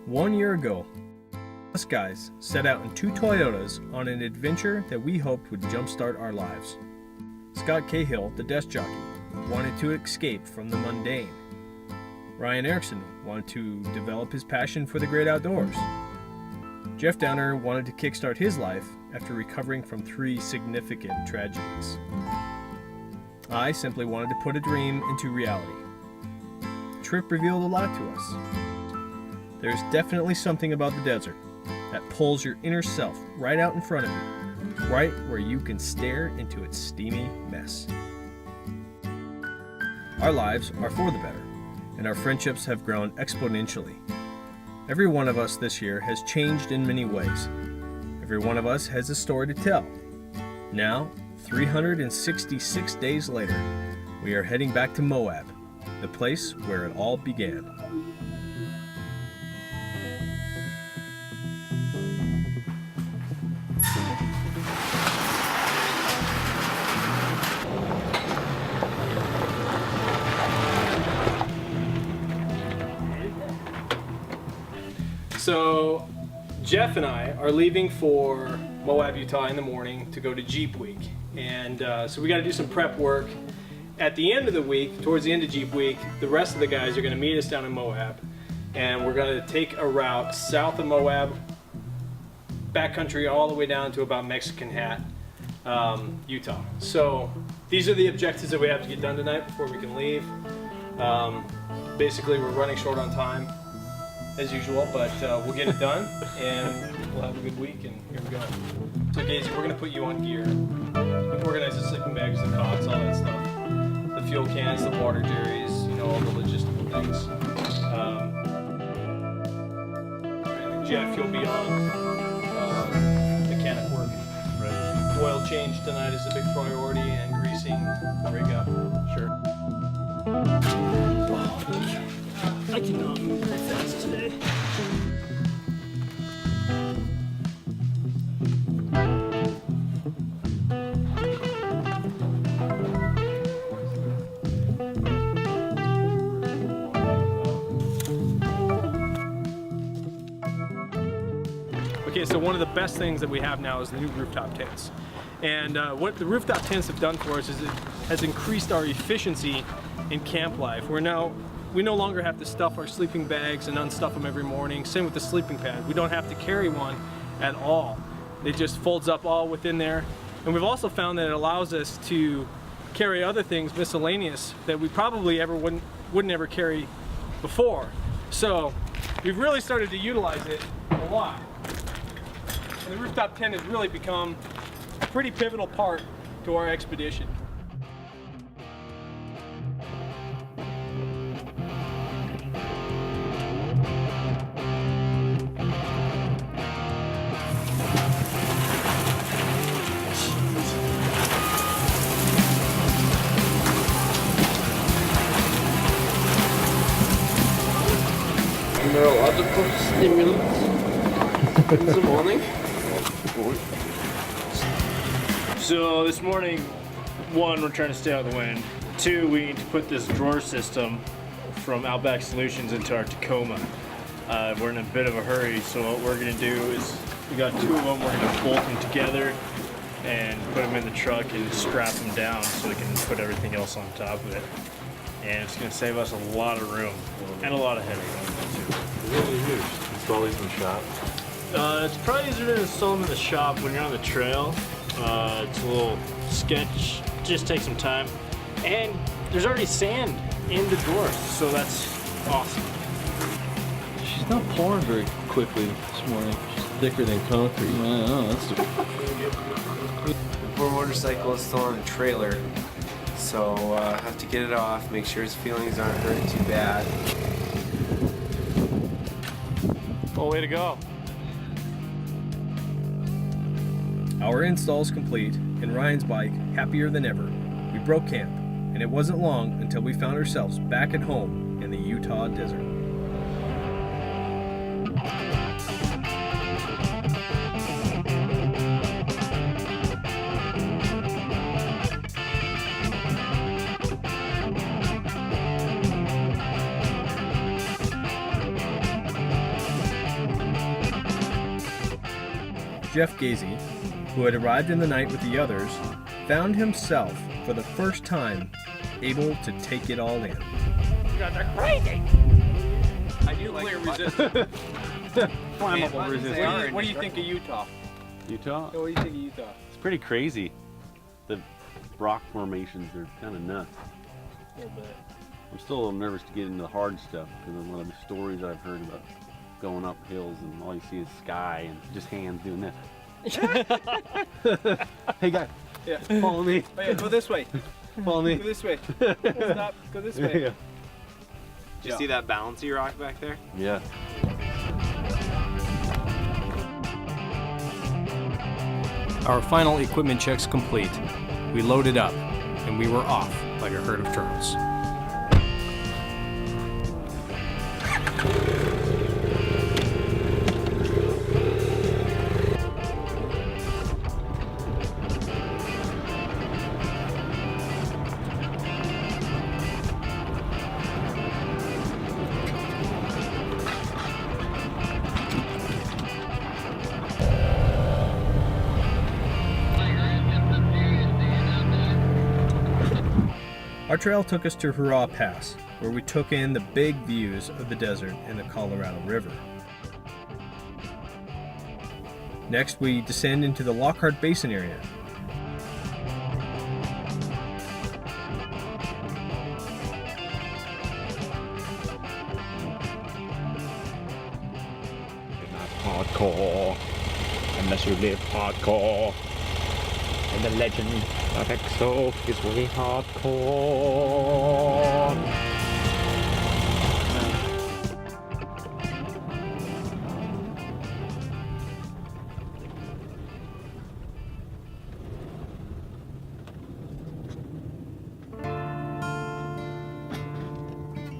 1 year ago, us guys set out in 2 Toyotas on an adventure that we hoped would jumpstart our lives. Scott Cahill, the desk jockey, wanted to escape from the mundane. Ryan Erickson wanted to develop his passion for the great outdoors. Jeff Downer wanted to kickstart his life after recovering from 3 significant tragedies. I simply wanted to put a dream into reality. The trip revealed a lot to us. There's definitely something about the desert that pulls your inner self right out in front of you, right where you can stare into its steamy mess. Our lives are for the better, and our friendships have grown exponentially. Every one of us this year has changed in many ways. Every one of us has a story to tell. Now, 366 days later, we are heading back to Moab, the place where it all began. So, Jeff and I are leaving for Moab, Utah in the morning to go to Jeep Week. And so we got to do some prep work. At the end of the week, towards the end of Jeep Week, the rest of the guys are going to meet us down in Moab. And we're going to take a route south of Moab, backcountry all the way down to about Mexican Hat, Utah. So these are the objectives that we have to get done tonight before we can leave. Basically, we're running short on time, as usual, but we'll get it done and we'll have a good week, and here we go. So Casey, we're gonna put you on gear. We've organized the sleeping bags, the cots, all that stuff. The fuel cans, the water jerrys, you know, all the logistical things. And Jeff, you'll be on mechanic work. Right. Oil change tonight is a big priority, and greasing the rig up. Sure. I cannot move very fast today. Okay, so one of the best things that we have now is the new rooftop tents. And what the rooftop tents have done for us is it has increased our efficiency in camp life. We no longer have to stuff our sleeping bags and unstuff them every morning. Same with the sleeping pad. We don't have to carry one at all. It just folds up all within there. And we've also found that it allows us to carry other things miscellaneous that we probably wouldn't ever carry before. So we've really started to utilize it a lot. And the rooftop tent has really become a pretty pivotal part to our expedition. Neurological stimulants in the morning. So this morning, 1, we're trying to stay out of the wind. 2, we need to put this drawer system from Outback Solutions into our Tacoma. We're in a bit of a hurry, so what we're gonna do is, we got 2 of them, we're gonna bolt them together and put them in the truck and strap them down so we can put everything else on top of it. And it's gonna save us a lot of room and a lot of headache. Really huge. Install these in the shop. It's probably easier to install them in the shop when you're on the trail. It's a little sketch, just take some time. And there's already sand in the drawers, so that's awesome. She's not pouring very quickly this morning. She's thicker than concrete. I don't know, that's The poor motorcycle is still on the trailer, so I have to get it off, make sure his feelings aren't hurt too bad. Oh, way to go. Our install's complete, and Ryan's bike happier than ever. We broke camp, and it wasn't long until we found ourselves back at home in the Utah desert. Jeff Gazy, who had arrived in the night with the others, found himself, for the first time, able to take it all in. You guys are crazy! I do like resistance. Flammable resistance. What do you think of Utah? Utah? What do you think of Utah? It's pretty crazy. The rock formations are kind of nuts. A little bit. I'm still a little nervous to get into the hard stuff because of one of the stories I've heard about going up hills and all you see is sky and just hands doing this. Hey guy, Yeah. follow me. Oh yeah, go this way. Follow me. Go this way. Stop. Go this way. Yeah. Did you see that bouncy rock back there? Yeah. Our final equipment checks complete. We loaded up, and we were off like a herd of turtles. Our trail took us to Hurrah Pass, where we took in the big views of the desert and the Colorado River. Next, we descend into the Lockhart Basin area. Hardcore, unless you live hardcore. And the legend of EXO is really hardcore.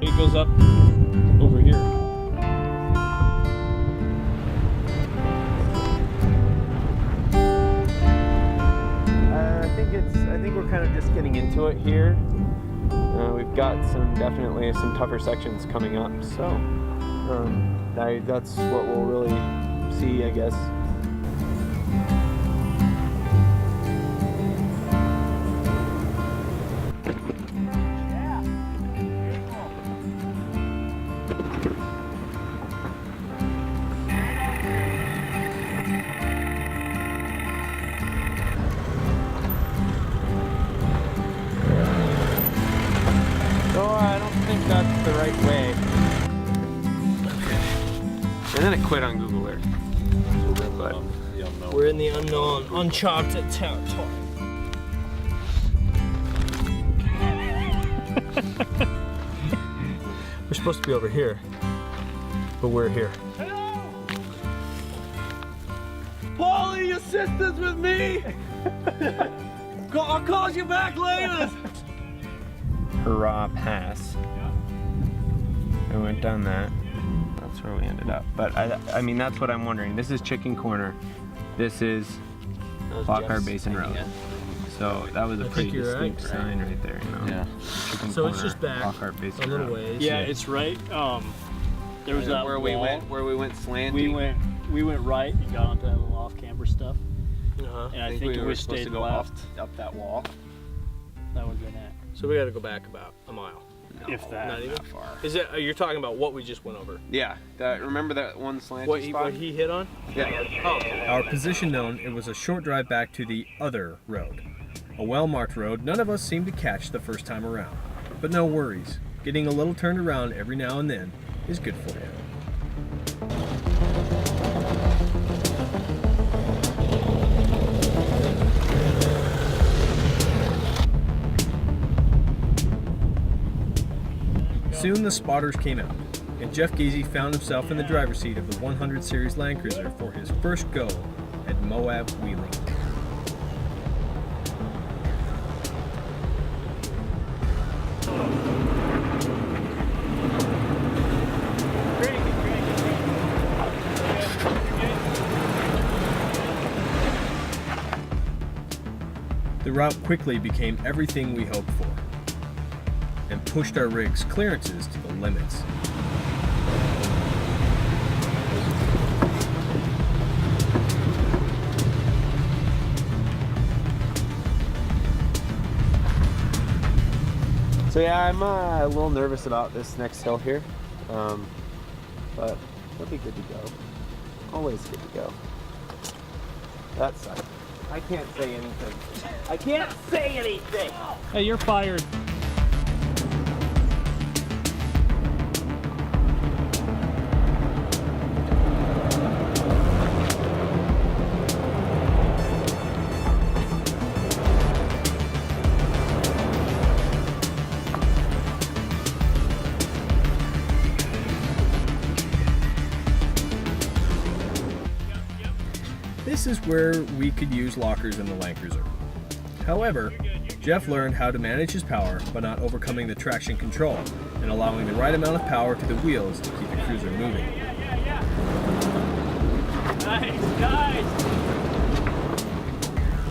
It goes up over here. I think we're kind of just getting into it here. We've got definitely some tougher sections coming up, so that's what we'll really see, I guess. That's the right way. Okay. And then it quit on Google Earth. But We're in the unknown, uncharted territory. We're supposed to be over here, but we're here. Paulie, assistance with me! I'll call you back later! Hurrah Pass. We went down that. That's where we ended up. But I mean, that's what I'm wondering. This is Chicken Corner. This is Lockhart Basin Road. So that was a pretty distinct sign right there, you know. Yeah. Chicken So Corner, it's just back Lockhart Basin a little Road. ways. Yeah, it's right. There was that where wall. we went slanty. We went right and got onto that little off-camber stuff. Uh-huh. And I think we if were we supposed stayed to go left, up that wall. that would have been it. So we got to go back about a mile. If that. Not even. That far. Is it? You're talking about what we just went over? Yeah. Remember that one slanty What spot? he hit on? Yeah. Oh. Our position known, it was a short drive back to the other road. A well-marked road none of us seemed to catch the first time around. But no worries, getting a little turned around every now and then is good for you. Soon the spotters came out, and Jeff Gazy found himself in the driver's seat of the 100 Series Land Cruiser for his first go at Moab wheeling. The route quickly became everything we hoped for, and pushed our rig's clearances to the limits. So yeah, I'm a little nervous about this next hill here, but it'll be good to go. Always good to go. That sucks. I can't say anything. I can't say anything! Hey, you're fired. This is where we could use lockers in the Land Cruiser. However, Jeff learned how to manage his power by not overcoming the traction control and allowing the right amount of power to the wheels to keep the cruiser moving. Nice, nice.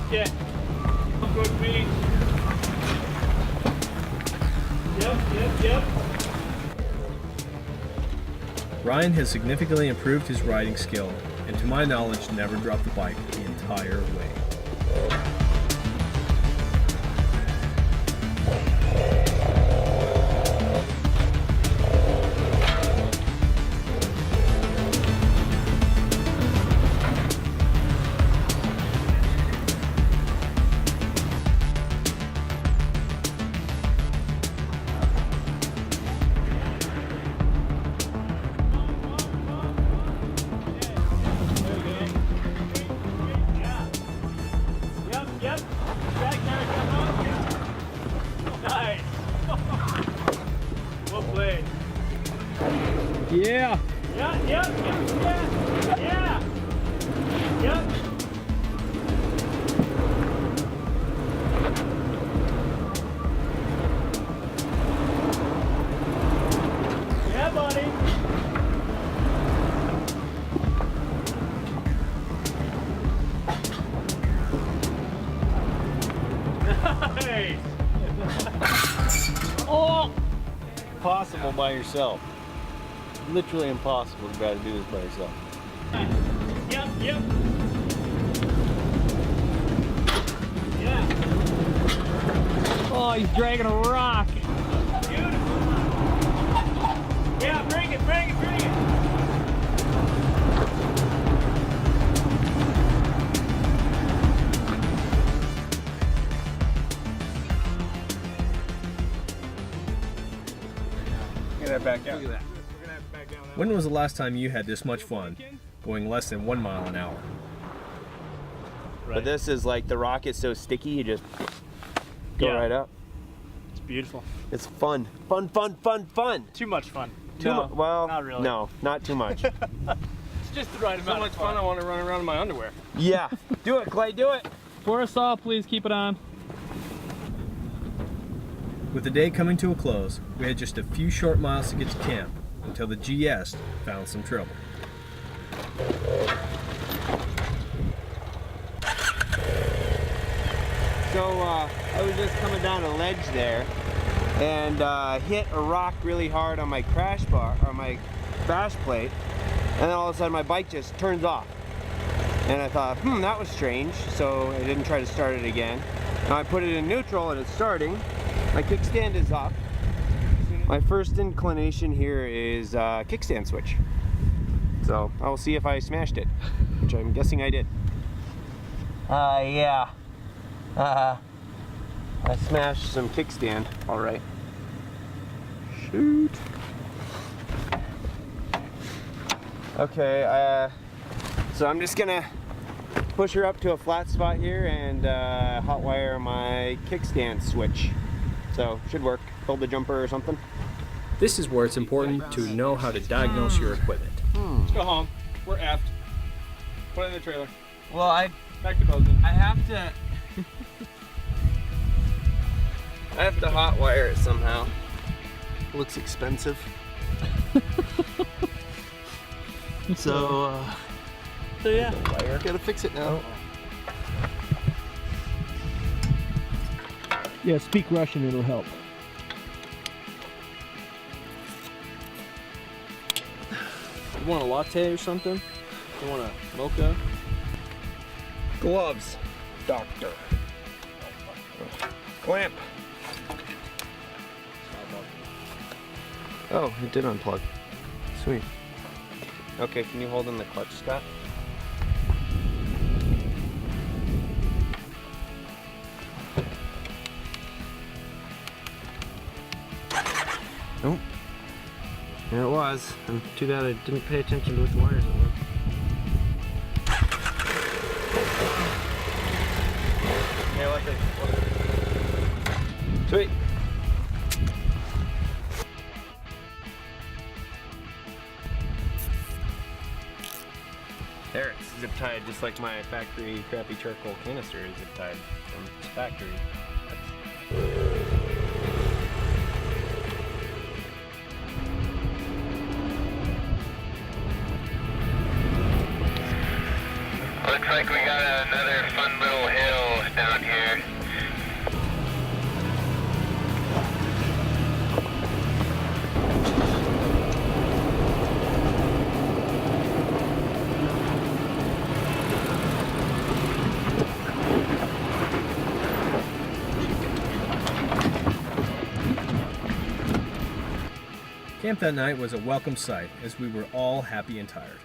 Yeah. Good beat. Yep. Ryan has significantly improved his riding skill and to my knowledge never dropped the bike the entire way. Nice. Well played. Yeah. Yeah. Yep. Yeah, buddy. Nice. Oh! Impossible by yourself. Literally impossible to try to do this by yourself. Yep. Yeah. Oh, he's dragging a rock. Beautiful. Yeah, bring it. Get that back out. Look at that. When was the last time you had this much fun going less than 1 mile an hour? But this is like the rock is so sticky, you just go right up. It's beautiful. It's fun. Fun. Too much fun. Well, not really. no, not too much. It's just the right amount. So much fun I want to run around in my underwear. Yeah. Do it, Clay, do it. For us all, please keep it on. With the day coming to a close, we had just a few short miles to get to camp until the GS found some trouble. So I was just coming down a ledge there and hit a rock really hard on my crash bar or my crash plate, and then all of a sudden my bike just turns off. And I thought, that was strange, so I didn't try to start it again. Now I put it in neutral and it's starting. My kickstand is up. My first inclination here is kickstand switch. So I will see if I smashed it, which I'm guessing I did. Yeah. I smashed some kickstand, all right. Shoot. Okay, so I'm just gonna push her up to a flat spot here and hot wire my kickstand switch. So, should work. Build the jumper or something. This is where it's important to know how to diagnose your equipment. Let's go home. We're effed. Put it in the trailer. Well, Back to Bozeman. I have to hot wire it somehow. Looks expensive. So yeah, gotta fix it now. Yeah, speak Russian, it'll help. You want a latte or something? You want a mocha? Gloves, doctor. Clamp. Oh, it did unplug. Sweet. Okay, can you hold in the clutch, Scott? Nope. There it was. Too bad I didn't pay attention to which wires it were. Yeah, like it. Sweet. There, it's zip tied just like my factory crappy charcoal canister is zip tied from the factory. Looks like we got another fun little hill down here. Camp that night was a welcome sight as we were all happy and tired.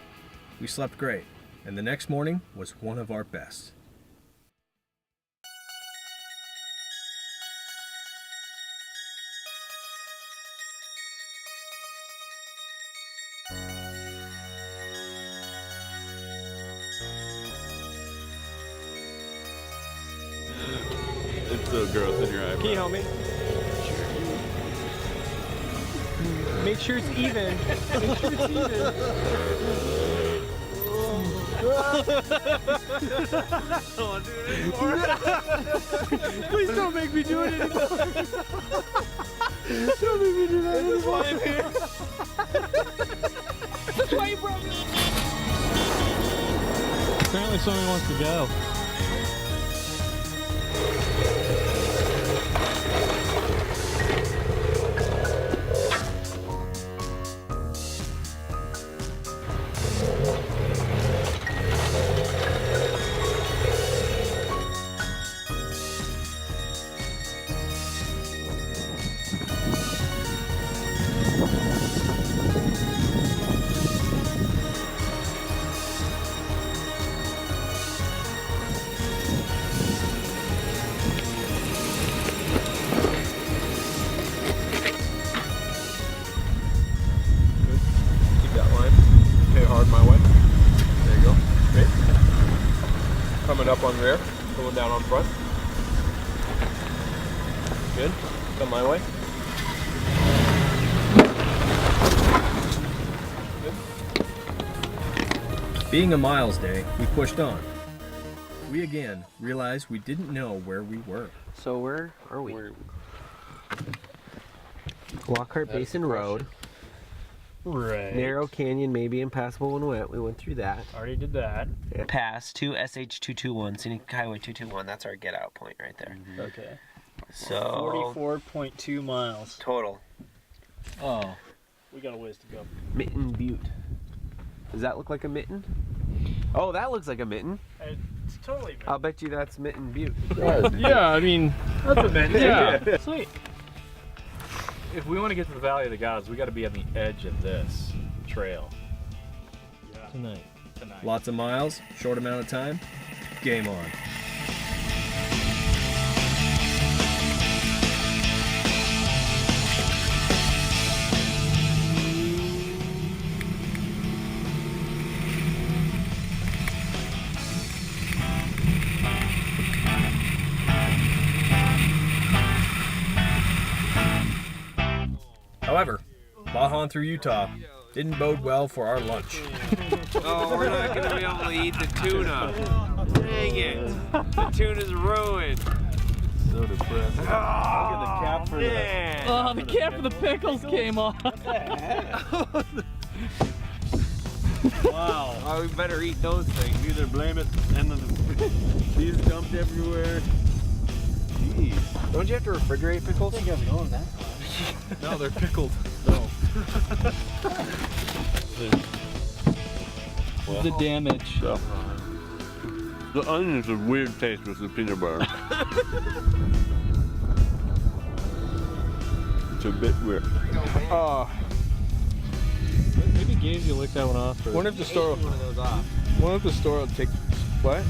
We slept great, and the next morning was one of our best. It's so gross in your eyebrow. Can you help me? Make sure it's even. Make sure it's even. Please don't make me do it anymore. Don't make me do that anymore. That's why you broke it. Apparently somebody wants to go. Coming up on rear, pulling down on front. Good. Come my way. Good. Being a miles day, we pushed on. We again realized we didn't know where we were. So where are we? Lockhart Basin Road. Right. Narrow canyon, maybe impassable when wet. We went through that. Already did that. Pass to SH221, Scenic Highway 221. That's our get out point right there. Okay. So 44.2 miles. total. Oh. We got a ways to go. Mitten Butte. Does that look like a mitten? Oh, that looks like a mitten. It's totally. I'll bet you that's Mitten Butte. Yeah, I mean, That's a mitten. yeah. Sweet. If we want to get to the Valley of the Gods, we got to be on the edge of this trail. Yeah. Tonight. Lots of miles, short amount of time, game on. However, Bajan through Utah didn't bode well for our lunch. Oh, we're not going to be able to eat the tuna. Dang it. The tuna's ruined. So depressed. Look at the cap for Man. Oh, the cap for the pickles came off. Wow. Oh, we better eat those things. Either blame it and the cheese dumped everywhere. Jeez. Don't you have to refrigerate pickles? I think I was going that far. No, they're pickled. No. The damage. The onions have weird taste with the peanut butter. It's a bit weird. Oh, skinnies, you lick that one off. Or... Wonder if the store. One of those off. Wonder if the store will take. What?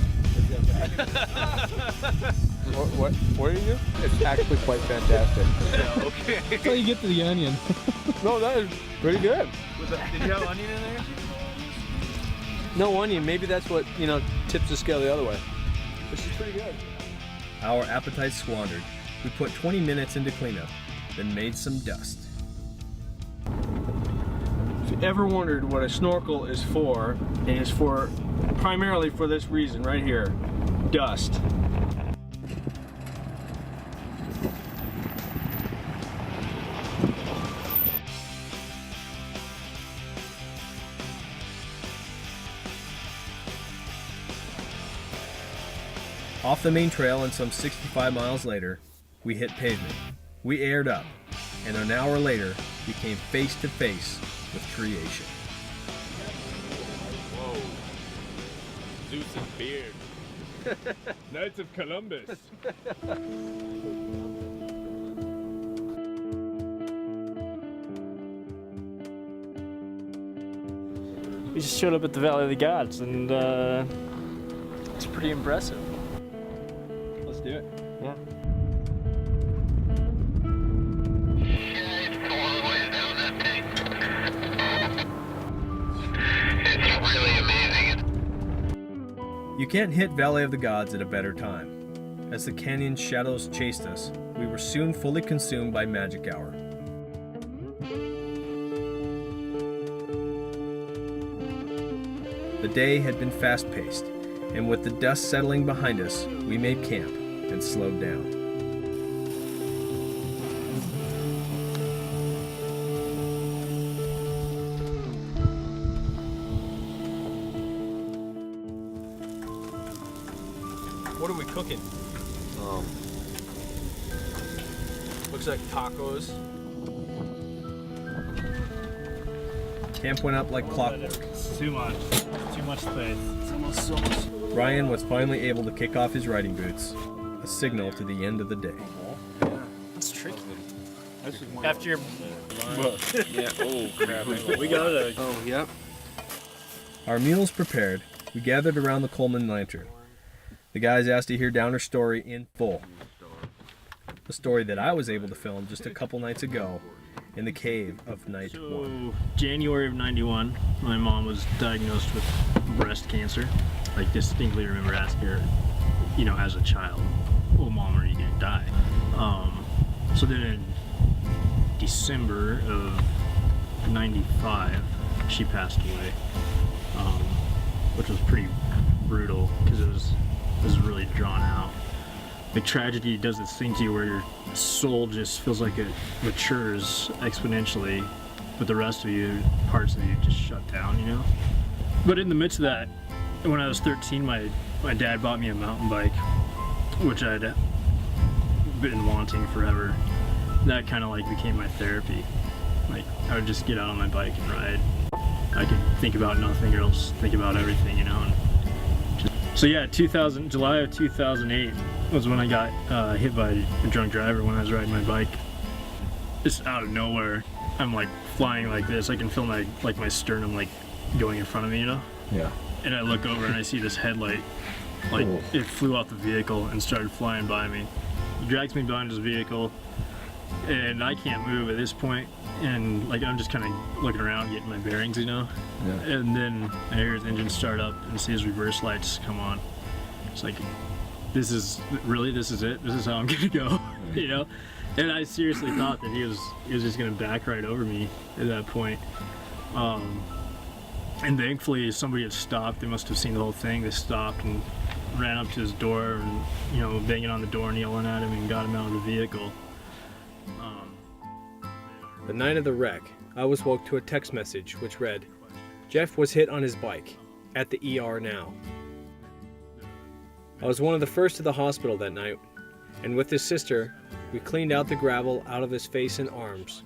What are you? It's actually quite fantastic. Yeah, okay. That's how you get to the onion. No, that is pretty good. Did you have onion in there? No onion. Maybe that's what, tips the scale the other way. This is pretty good. Our appetite squandered, we put 20 minutes into cleanup, then made some dust. If you ever wondered what a snorkel is for, it is for primarily for this reason right here, dust. Off the main trail and some 65 miles later, we hit pavement. We aired up, and an hour later, we came face to face with creation. Whoa. Zeus's beard. Knights of Columbus. We just showed up at the Valley of the Gods, and It's pretty impressive. Let's do it. Yeah. It's blowing down that thing. It's really amazing. You can't hit Valley of the Gods at a better time. As the canyon's shadows chased us, we were soon fully consumed by magic hour. The day had been fast-paced, and with the dust settling behind us, we made camp and slowed down. What are we cooking? Looks like tacos. Camp went up like clockwork. it's too much. Too much space. It's almost so much. Ryan was finally able to kick off his riding boots, a signal to the end of the day. It's tricky. After your Yeah, oh crap. we gotta Oh, yep. Our meals prepared, we gathered around the Coleman lantern. The guys asked to hear Downer's story in full. The story that I was able to film just a couple nights ago in the cave of night one. So, January of '91, my mom was diagnosed with breast cancer. I distinctly remember asking her, as a child, "Oh, Mom, are you gonna die?" So then in December of '95, she passed away, which was pretty brutal because it was really drawn out. The tragedy does this thing to you where your soul just feels like it matures exponentially, but the rest of you, parts of you, just shut down, But in the midst of that, when I was 13, my dad bought me a mountain bike, which I'd been wanting forever. That kind of became my therapy. I would just get out on my bike and ride. I could think about nothing else, think about everything, So yeah, July of 2008 was when I got hit by a drunk driver when I was riding my bike. Just out of nowhere, I'm flying like this. I can feel my sternum going in front of me, Yeah. And I look over and I see this headlight, it flew off the vehicle and started flying by me. He drags me behind his vehicle, and I can't move at this point. And I'm just kind of looking around, getting my bearings, Yeah. And then I hear his engine start up and see his reverse lights come on. It's this is it. This is how I'm gonna go, And I seriously thought that he was just gonna back right over me at that point. And thankfully somebody had stopped. They must have seen the whole thing. They stopped and ran up to his door and banging on the door and yelling at him and got him out of the vehicle. The night of the wreck, I was woke to a text message which read, "Jeff was hit on his bike. At the ER now." I was one of the first to the hospital that night, and with his sister, we cleaned out the gravel out of his face and arms.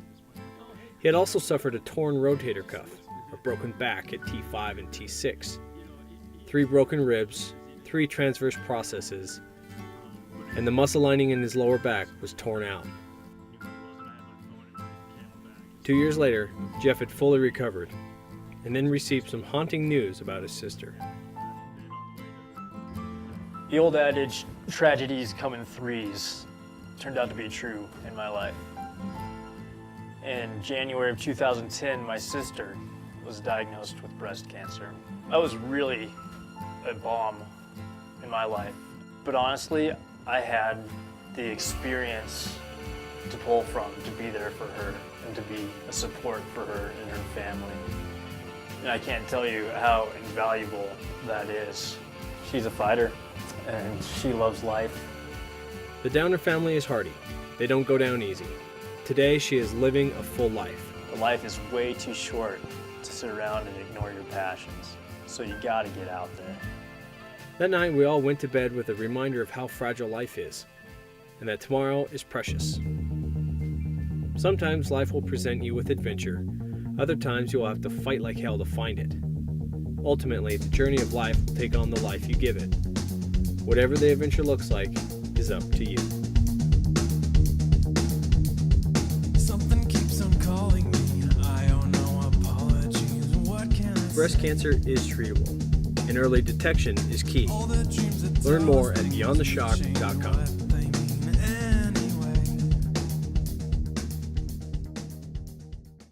He had also suffered a torn rotator cuff, a broken back at T5 and T6, 3 broken ribs, 3 transverse processes, and the muscle lining in his lower back was torn out. 2 years later, Jeff had fully recovered, and then received some haunting news about his sister. The old adage, tragedies come in threes, turned out to be true in my life. In January of 2010, my sister was diagnosed with breast cancer. That was really a bomb in my life. But honestly, I had the experience to pull from, to be there for her, and to be a support for her and her family. And I can't tell you how invaluable that is. She's a fighter, and she loves life. The Downer family is hardy. They don't go down easy. Today, she is living a full life. Life is way too short to sit around and ignore your passions, so you gotta get out there. That night, we all went to bed with a reminder of how fragile life is, and that tomorrow is precious. Sometimes life will present you with adventure. Other times, you will have to fight like hell to find it. Ultimately, the journey of life will take on the life you give it. Whatever the adventure looks like is up to you. Something keeps on calling me. I owe no apologies. What can I Breast cancer is treatable, and early detection is key. Learn more at beyondtheshock.com.